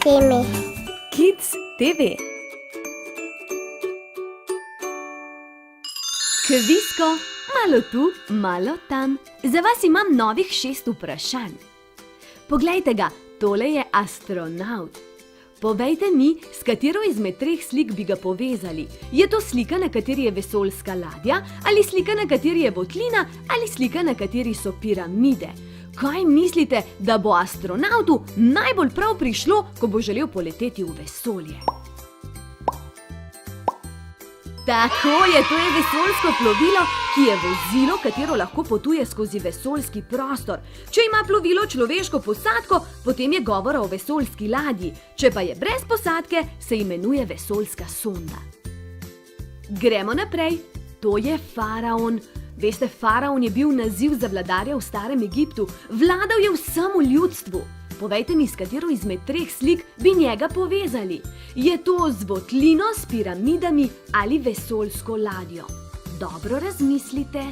TV. Kids TV. Kvisko, malo tu, malo tam. Za vas imam novih 6 vprašanj. Poglejte ga, tole je astronaut. Povejte mi, s katero izmed 3 slik bi ga povezali. Je to slika, na kateri je vesoljska ladja, ali slika, na kateri je votlina, ali slika, na kateri so piramide? Kaj mislite, da bo astronautu najbolj prav prišlo, ko bo želel poleteti v vesolje? Tako je, to je vesoljsko plovilo, ki je vozilo, katero lahko potuje skozi vesoljski prostor. Če ima plovilo človeško posadko, potem je govora o vesoljski ladji. Če pa je brez posadke, se imenuje vesoljska sonda. Gremo naprej. To je faraon. Veste, faraon je bil naziv za vladarja v starem Egiptu. Vladal je vsemu ljudstvu. Povejte mi, s katero izmed 3 slik bi njega povezali. Je to z votlino, s piramidami ali vesoljsko ladjo? Dobro razmislite.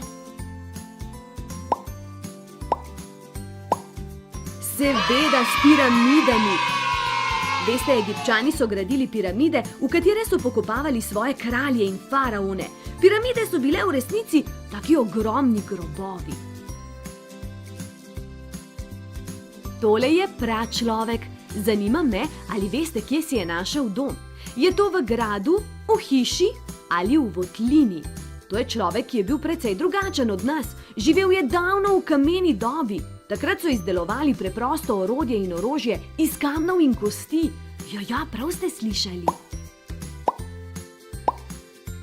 Seveda s piramidami. Veste, Egipčani so gradili piramide, v katere so pokopavali svoje kralje in faraone. Piramide so bile v resnici taki ogromni grobovi. Tole je pračlovek. Zanima me, ali veste, kje si je našel dom. Je to v gradu, v hiši ali v votlini? To je človek, ki je bil precej drugačen od nas. Živel je davno v kameni dobi. Takrat so izdelovali preprosto orodje in orožje iz kamnov in kosti. Ja, prav ste slišali.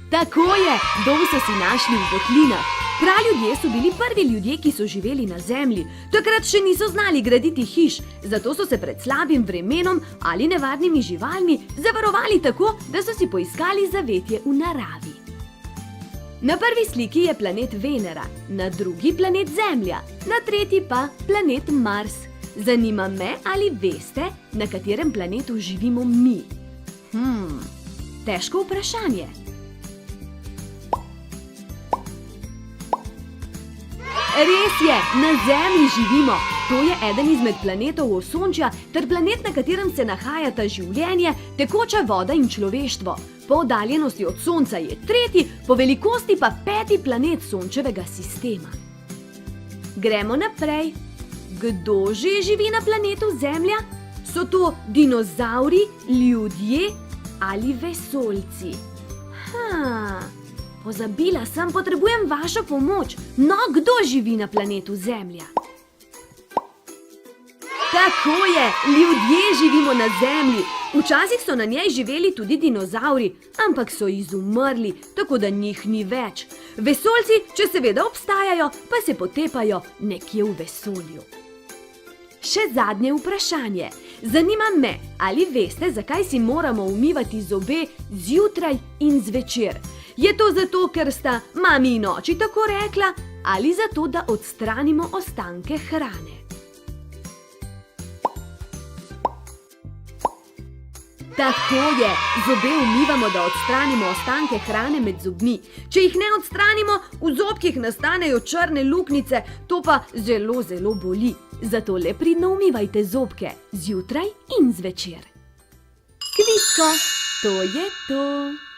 Tako je, dom so si našli v votlinah. Praljudje so bili prvi ljudje, ki so živeli na zemlji. Takrat še niso znali graditi hiš, zato so se pred slabim vremenom ali nevarnimi živalmi zavarovali tako, da so si poiskali zavetje v naravi. Na prvi sliki je planet Venera, na drugi planet Zemlja, na tretji pa planet Mars. Zanima me, ali veste, na katerem planetu živimo mi? Težko vprašanje. Res je, na Zemlji živimo. To je eden izmed planetov Osončja ter planet, na katerem se nahajata življenje, tekoča voda in človeštvo. Po oddaljenosti od Sonca je 3., po velikosti pa 5. planet Sončevega sistema. Gremo naprej. Kdo že živi na planetu Zemlja? So to dinozavri, ljudje ali vesoljci? Pozabila sem, potrebujem vašo pomoč. No, kdo živi na planetu Zemlja? Tako je, ljudje živimo na Zemlji. Včasih so na njej živeli tudi dinozavri, ampak so izumrli, tako da njih ni več. Vesoljci, če seveda obstajajo, pa se potepajo nekje v vesolju. Še zadnje vprašanje. Zanima me, ali veste, zakaj si moramo umivati zobe zjutraj in zvečer? Je to zato, ker sta mami in oči tako rekla, ali zato, da odstranimo ostanke hrane? Tako je, zobe umivamo, da odstranimo ostanke hrane med zobmi. Če jih ne odstranimo, v zobkih nastanejo črne luknjice, to pa zelo, zelo boli. Zato le pridno umivajte zobke zjutraj in zvečer. Kvisko, to je to.